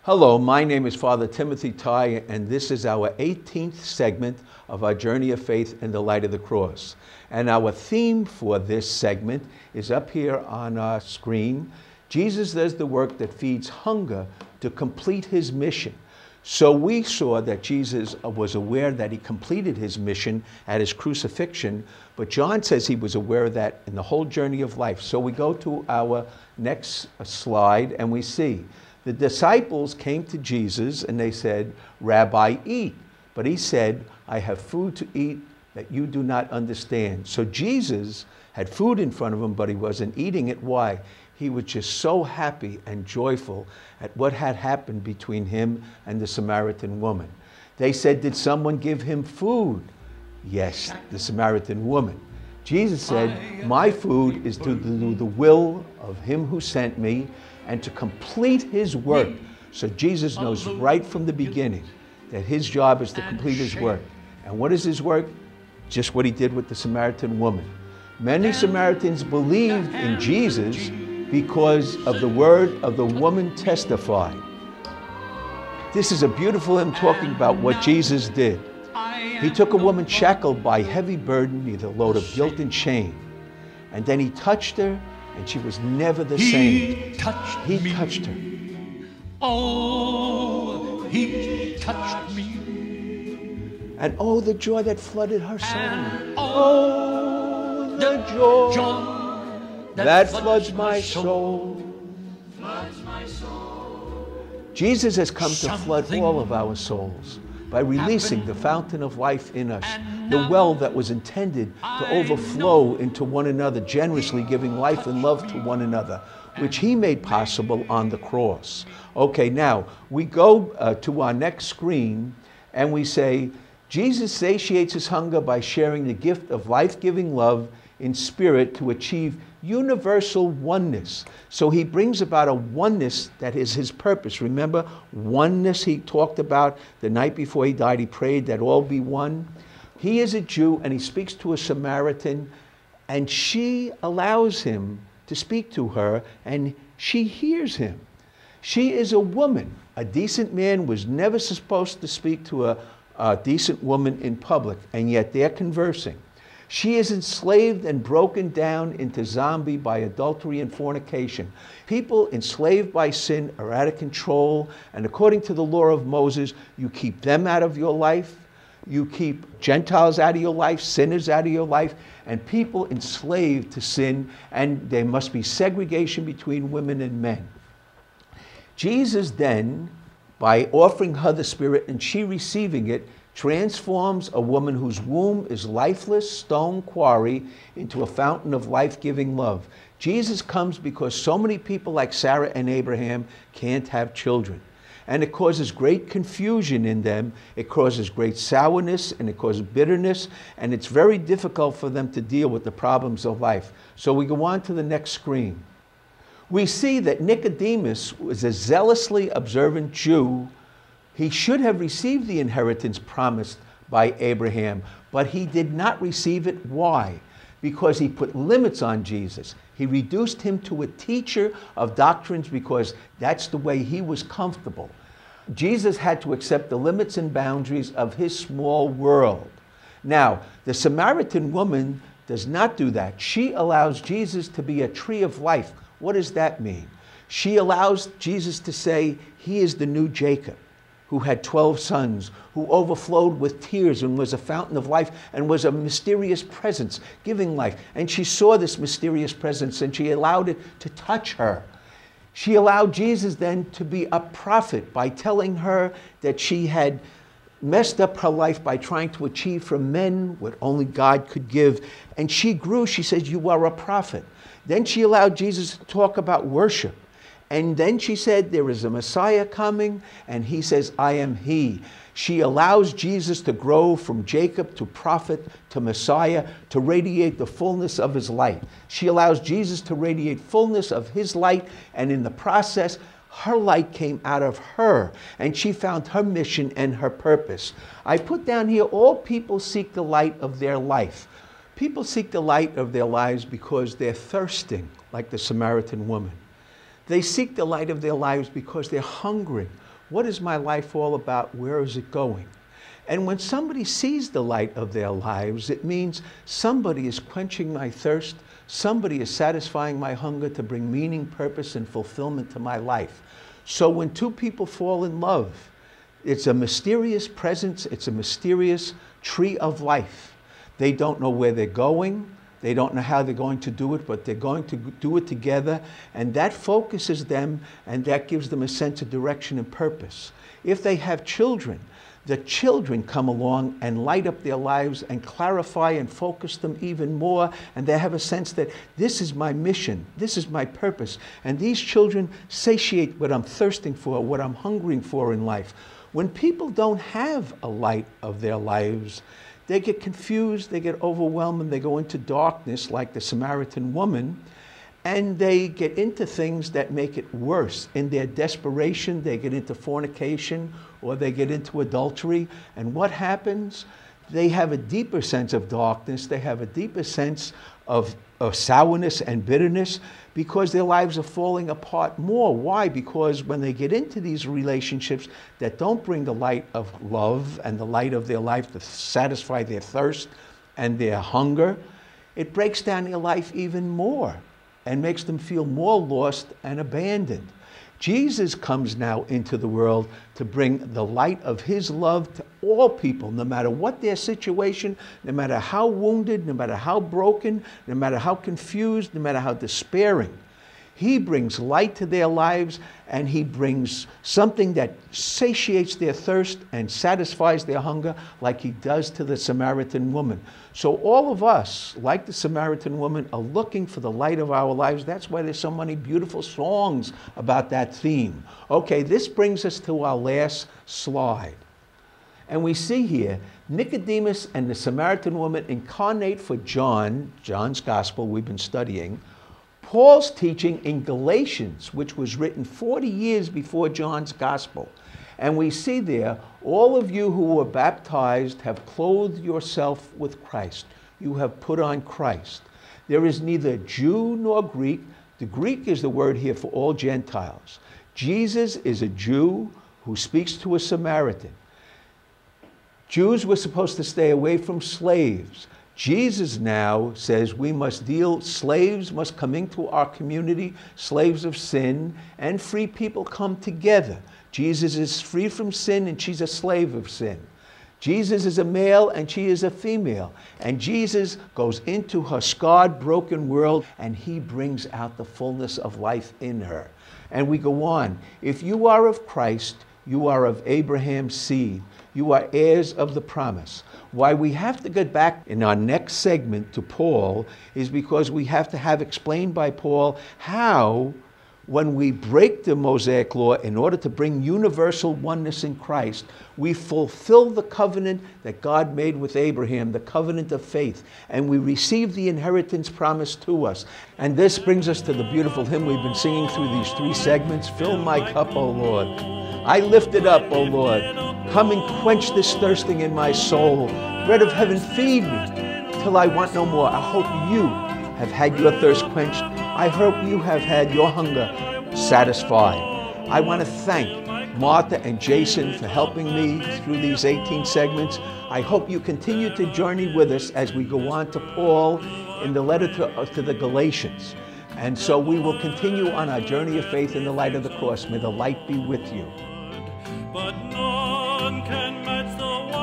Hello, my name is Father Timothy Tighe, and this is our 18th segment of our Journey of Faith in the Light of the Cross. And our theme for this segment is up here on our screen. Jesus does the work that feeds hunger to complete his mission. So we saw that Jesus was aware that he completed his mission at his crucifixion, but John says he was aware of that in the whole journey of life. So we go to our next slide and we see the disciples came to Jesus and they said, "Rabbi, eat." But he said, "I have food to eat that you do not understand." So Jesus had food in front of him, but he wasn't eating it. Why? He was just so happy and joyful at what had happened between him and the Samaritan woman. They said, "Did someone give him food?" Yes, the Samaritan woman. Jesus said, "My food is to do the will of him who sent me and to complete his work." So Jesus knows right from the beginning that his job is to complete his work. And what is his work? Just what he did with the Samaritan woman. Many Samaritans believed in Jesus because of the word of the woman testified. This is a beautiful hymn talking about what Jesus did. He took a woman shackled by heavy burden, neither load of guilt and shame. And then he touched her, and she was never the same. He touched her. Oh, he touched me. And oh, the joy that flooded her soul. Oh, the joy that floods my soul. Jesus has come to flood all of our souls by releasing the fountain of life in us, the well that was intended to overflow into one another, generously giving life and love to one another, which he made possible on the cross. Okay, now we go to our next screen and we say, Jesus satiates his hunger by sharing the gift of life-giving love in spirit to achieve universal oneness. So he brings about a oneness that is his purpose. Remember, oneness he talked about the night before he died. He prayed that all be one. He is a Jew and he speaks to a Samaritan, and she allows him to speak to her and she hears him. She is a woman. A decent man was never supposed to speak to a decent woman in public, and yet they're conversing. She is enslaved and broken down into zombie by adultery and fornication. People enslaved by sin are out of control, and according to the law of Moses, you keep them out of your life, you keep Gentiles out of your life, sinners out of your life, and people enslaved to sin, and there must be segregation between women and men. Jesus then, by offering her the Spirit and she receiving it, transforms a woman whose womb is lifeless stone quarry into a fountain of life-giving love. Jesus comes because so many people like Sarah and Abraham can't have children. And it causes great confusion in them. It causes great sourness and it causes bitterness. And it's very difficult for them to deal with the problems of life. So we go on to the next screen. We see that Nicodemus was a zealously observant Jew. He should have received the inheritance promised by Abraham, but he did not receive it. Why? Because he put limits on Jesus. He reduced him to a teacher of doctrines because that's the way he was comfortable. Jesus had to accept the limits and boundaries of his small world. Now, the Samaritan woman does not do that. She allows Jesus to be a tree of life. What does that mean? She allows Jesus to say he is the new Jacob, who had 12 sons, who overflowed with tears and was a fountain of life and was a mysterious presence giving life. And she saw this mysterious presence and she allowed it to touch her. She allowed Jesus then to be a prophet by telling her that she had messed up her life by trying to achieve from men what only God could give. And she grew. She said, "You are a prophet." Then she allowed Jesus to talk about worship. And then she said, there is a Messiah coming, and he says, "I am he." She allows Jesus to grow from Jacob to prophet to Messiah to radiate the fullness of his light. She allows Jesus to radiate fullness of his light, and in the process, her light came out of her, and she found her mission and her purpose. I put down here, all people seek the light of their life. People seek the light of their lives because they're thirsting, like the Samaritan woman. They seek the light of their lives because they're hungry What is my life all about? Where is it going? And when somebody sees the light of their lives, it means somebody is quenching my thirst, somebody is satisfying my hunger to bring meaning, purpose, and fulfillment to my life. So when two people fall in love, it's a mysterious presence, it's a mysterious tree of life. They don't know where they're going, they don't know how they're going to do it, but they're going to do it together, and that focuses them, and that gives them a sense of direction and purpose. If they have children, the children come along and light up their lives and clarify and focus them even more, and they have a sense that this is my mission, this is my purpose, and these children satiate what I'm thirsting for, what I'm hungering for in life. When people don't have a light of their lives, they get confused, they get overwhelmed, and they go into darkness like the Samaritan woman, and they get into things that make it worse. In their desperation, they get into fornication or they get into adultery. And what happens? They have a deeper sense of darkness. They have a deeper sense of sourness and bitterness because their lives are falling apart more. Why? Because when they get into these relationships that don't bring the light of love and the light of their life to satisfy their thirst and their hunger, it breaks down their life even more and makes them feel more lost and abandoned. Jesus comes now into the world to bring the light of his love to all people, no matter what their situation, no matter how wounded, no matter how broken, no matter how confused, no matter how despairing. He brings light to their lives, and he brings something that satiates their thirst and satisfies their hunger like he does to the Samaritan woman. So all of us, like the Samaritan woman, are looking for the light of our lives. That's why there's so many beautiful songs about that theme. Okay, this brings us to our last slide. And we see here, Nicodemus and the Samaritan woman incarnate for John's gospel we've been studying, Paul's teaching in Galatians, which was written 40 years before John's gospel. And we see there, all of you who were baptized have clothed yourself with Christ. You have put on Christ. There is neither Jew nor Greek. The Greek is the word here for all Gentiles. Jesus is a Jew who speaks to a Samaritan. Jews were supposed to stay away from slaves. Jesus now says we must deal, slaves must come into our community, slaves of sin, and free people come together. Jesus is free from sin and she's a slave of sin. Jesus is a male and she is a female. And Jesus goes into her scarred, broken world and he brings out the fullness of life in her. And we go on. If you are of Christ, you are of Abraham's seed. You are heirs of the promise. Why we have to get back in our next segment to Paul is because we have to have explained by Paul how, when we break the Mosaic law in order to bring universal oneness in Christ, we fulfill the covenant that God made with Abraham, the covenant of faith, and we receive the inheritance promised to us. And this brings us to the beautiful hymn we've been singing through these 3 segments, Fill My Cup, O Lord. I lift it up, O Lord. Come and quench this thirsting in my soul. Bread of heaven, feed me till I want no more. I hope you have had your thirst quenched. I hope you have had your hunger satisfied. I want to thank Martha and Jason for helping me through these 18 segments. I hope you continue to journey with us as we go on to Paul in the letter to the Galatians. And so we will continue on our journey of faith in the light of the cross. May the light be with you. But none can match the